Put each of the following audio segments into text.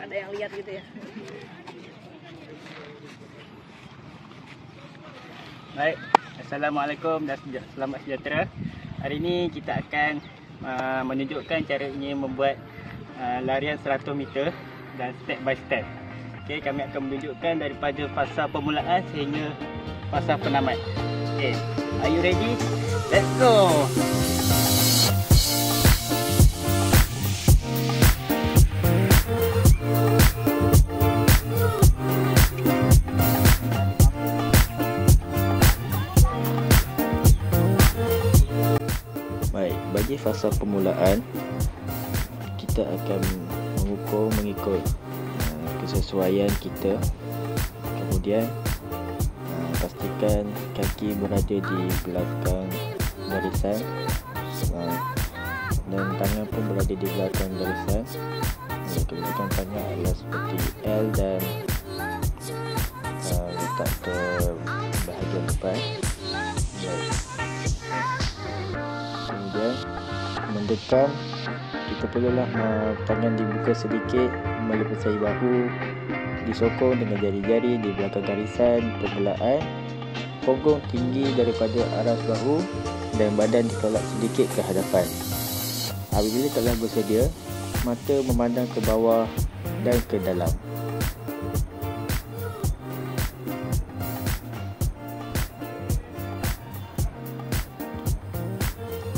ada yang lihat gitu ya. Baik, Assalamualaikum dan selamat sejahtera. Hari ini kita akan menunjukkan caranya membuat larian 100 meter dan step by step. Okey, kami akan menunjukkan daripada fasa permulaan sehingga fasa penamat. Okey, are you ready? Let's go. Baik, bagi fasa permulaan kita akan mengukur mengikut kesesuaian kita. Kemudian pastikan kaki berada di belakang barisan dan tangan pun berada di belakang barisan. Kedudukan tangan adalah seperti L dan letak ke bahagian depan. Baik. Kemudian mendekam, kita perlulah tangan dibuka sedikit melepasi bahu, disokong dengan jari-jari di belakang garisan permulaan, punggung tinggi daripada aras bahu dan badan ditolak sedikit ke hadapan. Apabila telah bersedia, mata memandang ke bawah dan ke dalam.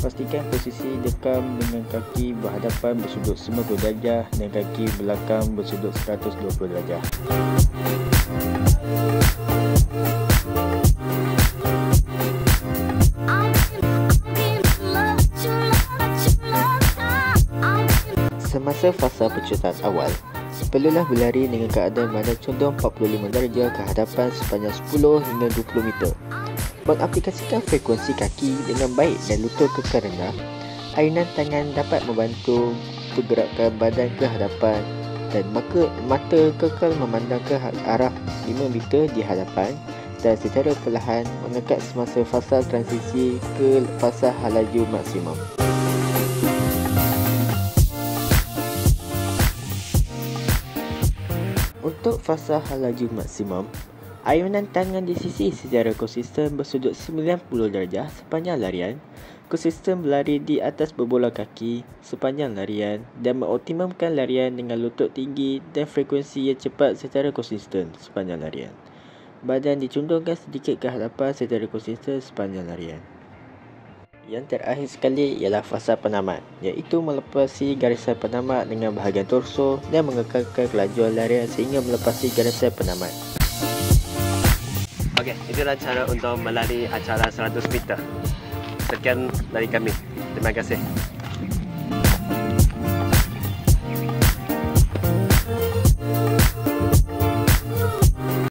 Pastikan posisi dekam dengan kaki berhadapan bersudut 90 darjah dan kaki belakang bersudut 120 darjah. Semasa fasa pecutan awal, perlulah berlari dengan keadaan badan condong 45 darjah ke hadapan sepanjang 10 hingga 20 meter. Mengaplikasikan frekuensi kaki dengan baik dan lutut kekal rendah, ayunan tangan dapat membantu pergerakan badan ke hadapan dan mata kekal memandang ke arah 5 meter di hadapan dan secara perlahan mengangkat semasa fasa transisi ke fasa halaju maksimum. Untuk fasa halaju maksimum, ayunan tangan disisi secara konsisten bersudut 90 darjah sepanjang larian, konsisten berlari di atas berbola kaki sepanjang larian dan mengoptimumkan larian dengan lutut tinggi dan frekuensi yang cepat secara konsisten sepanjang larian. Badan dicundungkan sedikit ke hadapan secara konsisten sepanjang larian. Yang terakhir sekali ialah fasa penamat, iaitu melepasi garisan penamat dengan bahagian torso dan mengekalkan kelajuan larian sehingga melepasi garisan penamat. Okey, itulah cara untuk melari acara 100 meter. Sekian dari kami. Terima kasih.